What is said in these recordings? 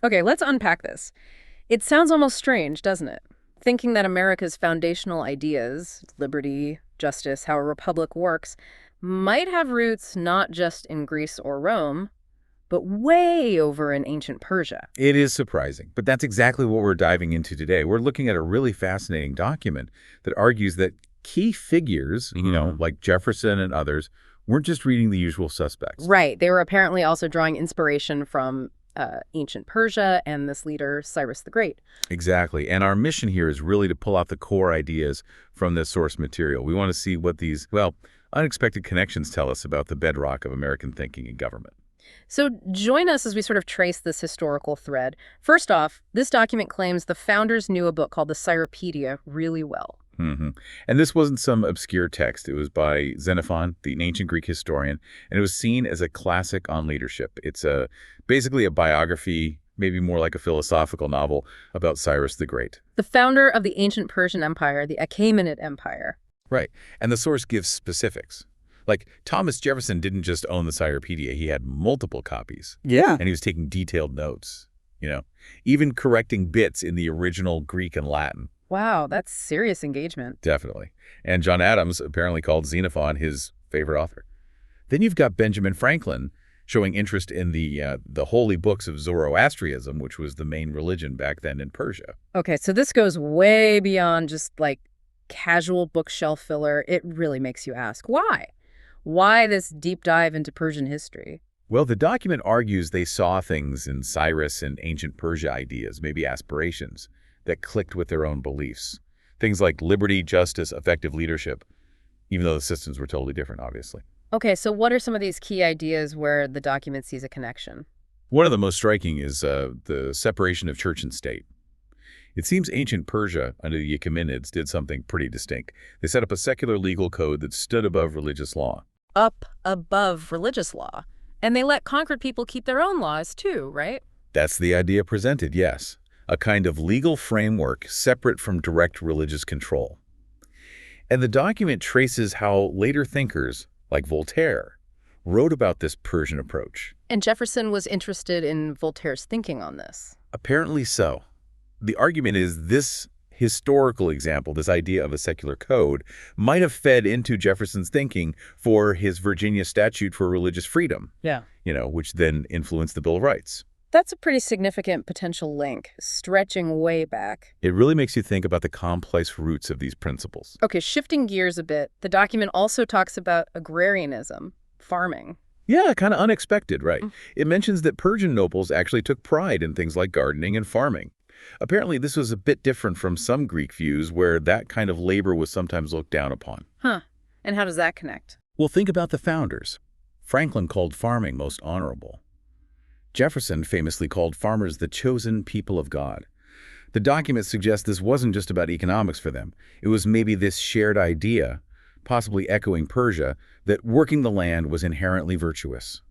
Okay, let's unpack this. It sounds almost strange, doesn't it? Thinking that America's foundational ideas, liberty, justice, how a republic works, might have roots not just in Greece or Rome, but way over in ancient Persia. It is surprising, but that's exactly what we're diving into today. We're looking at a really fascinating document that argues that key figures, like Jefferson and others, weren't just reading the usual suspects. Right. They were apparently also drawing inspiration from ancient Persia and this leader, Cyrus the Great. Exactly. And our mission here is really to pull out the core ideas from this source material. We want to see what these, unexpected connections tell us about the bedrock of American thinking and government. So join us as we sort of trace this historical thread. First off, this document claims the founders knew a book called the Cyropaedia really well. And this wasn't some obscure text. It was by Xenophon, the ancient Greek historian, and it was seen as a classic on leadership. It's basically a biography, maybe more like a philosophical novel about Cyrus the Great. The founder of the ancient Persian Empire, the Achaemenid Empire. Right. And the source gives specifics. Like, Thomas Jefferson didn't just own the Cyropaedia. He had multiple copies. Yeah. And he was taking detailed notes, even correcting bits in the original Greek and Latin. Wow, that's serious engagement. Definitely. And John Adams apparently called Xenophon his favorite author. Then you've got Benjamin Franklin showing interest in the holy books of Zoroastrianism, which was the main religion back then in Persia. Okay, so this goes way beyond just like casual bookshelf filler. It really makes you ask, why? Why this deep dive into Persian history? Well, the document argues they saw things in Cyrus and ancient Persia ideas, maybe aspirations, that clicked with their own beliefs. Things like liberty, justice, effective leadership, even though the systems were totally different, obviously. Okay, so what are some of these key ideas where the document sees a connection? One of the most striking is the separation of church and state. It seems ancient Persia, under the Achaemenids, did something pretty distinct. They set up a secular legal code that stood above religious law. Up above religious law. And they let conquered people keep their own laws too, right? That's the idea presented, yes. A kind of legal framework separate from direct religious control. And the document traces how later thinkers, like Voltaire, wrote about this Persian approach. And Jefferson was interested in Voltaire's thinking on this. Apparently so. The argument is this historical example, this idea of a secular code, might have fed into Jefferson's thinking for his Virginia Statute for Religious Freedom, Yeah. Which then influenced the Bill of Rights. That's a pretty significant potential link, stretching way back. It really makes you think about the complex roots of these principles. Okay, shifting gears a bit, the document also talks about agrarianism, farming. Yeah, kind of unexpected, right? It mentions that Persian nobles actually took pride in things like gardening and farming. Apparently, this was a bit different from some Greek views where that kind of labor was sometimes looked down upon. Huh. And how does that connect? Well, think about the founders. Franklin called farming most honorable. Jefferson famously called farmers the chosen people of God. The document suggests this wasn't just about economics for them. It was maybe this shared idea, possibly echoing Persia, that working the land was inherently virtuous.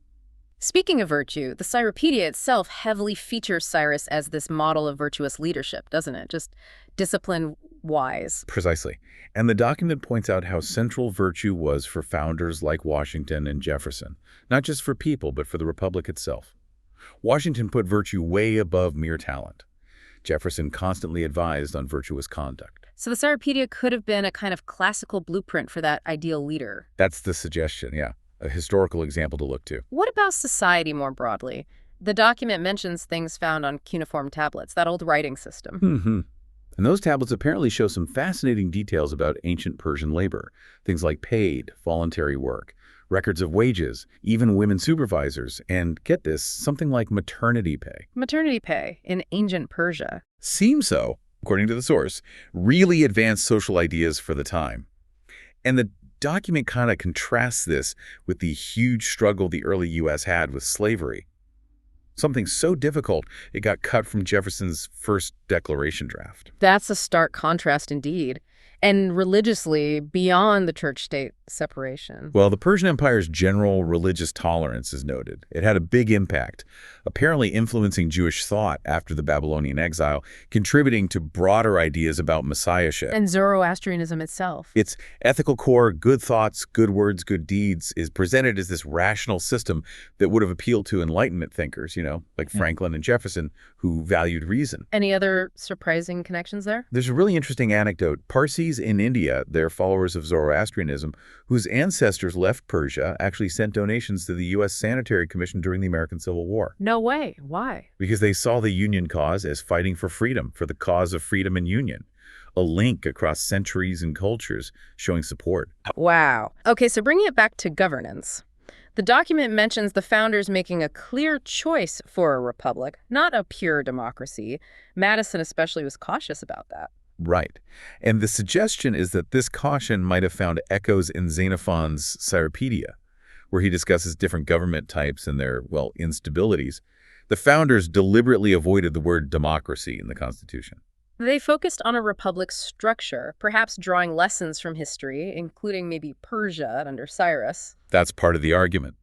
Speaking of virtue, the Cyropaedia itself heavily features Cyrus as this model of virtuous leadership, doesn't it? Just discipline-wise. Precisely. And the document points out how central virtue was for founders like Washington and Jefferson, not just for people, but for the republic itself. Washington put virtue way above mere talent. Jefferson constantly advised on virtuous conduct. So the Cyropaedia could have been a kind of classical blueprint for that ideal leader. That's the suggestion, yeah. A historical example to look to. What about society more broadly? The document mentions things found on cuneiform tablets, that old writing system. And those tablets apparently show some fascinating details about ancient Persian labor. Things like paid, voluntary work, records of wages, even women supervisors, and get this, something like maternity pay. Maternity pay in ancient Persia. Seems so, according to the source, really advanced social ideas for the time. And the document kind of contrasts this with the huge struggle the early U.S. had with slavery. Something so difficult, it got cut from Jefferson's first Declaration draft. That's a stark contrast indeed. And religiously, beyond the church-state separation. Well, the Persian Empire's general religious tolerance is noted. It had a big impact, apparently influencing Jewish thought after the Babylonian exile, contributing to broader ideas about messiahship. And Zoroastrianism itself. Its ethical core, good thoughts, good words, good deeds, is presented as this rational system that would have appealed to Enlightenment thinkers, like Franklin and Jefferson, who valued reason. Any other surprising connections there? There's a really interesting anecdote. Parsis in India, they're followers of Zoroastrianism, whose ancestors left Persia, actually sent donations to the U.S. Sanitary Commission during the American Civil War. No way. Why? Because they saw the Union cause as fighting for freedom, for the cause of freedom and union. A link across centuries and cultures showing support. Wow. Okay, so bringing it back to governance. The document mentions the founders making a clear choice for a republic, not a pure democracy. Madison especially was cautious about that. Right. And the suggestion is that this caution might have found echoes in Xenophon's Cyropaedia, where he discusses different government types and their, instabilities. The founders deliberately avoided the word democracy in the Constitution. They focused on a republic structure, perhaps drawing lessons from history, including maybe Persia under Cyrus. That's part of the argument.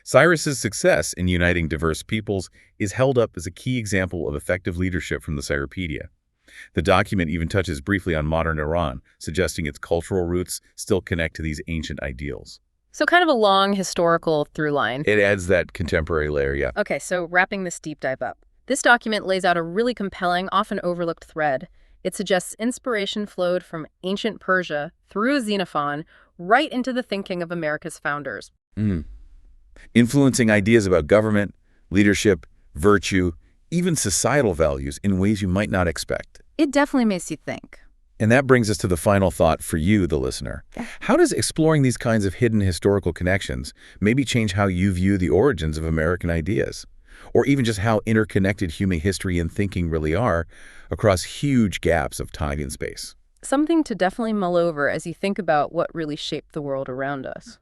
Cyrus's success in uniting diverse peoples is held up as a key example of effective leadership from the Cyropaedia. The document even touches briefly on modern Iran, suggesting its cultural roots still connect to these ancient ideals. So kind of a long historical through line. It adds that contemporary layer, yeah. Okay, so wrapping this deep dive up. This document lays out a really compelling, often overlooked thread. It suggests inspiration flowed from ancient Persia through Xenophon right into the thinking of America's founders. Influencing ideas about government, leadership, virtue, even societal values in ways you might not expect. It definitely makes you think. And that brings us to the final thought for you, the listener. How does exploring these kinds of hidden historical connections maybe change how you view the origins of American ideas? Or even just how interconnected human history and thinking really are across huge gaps of time and space? Something to definitely mull over as you think about what really shaped the world around us.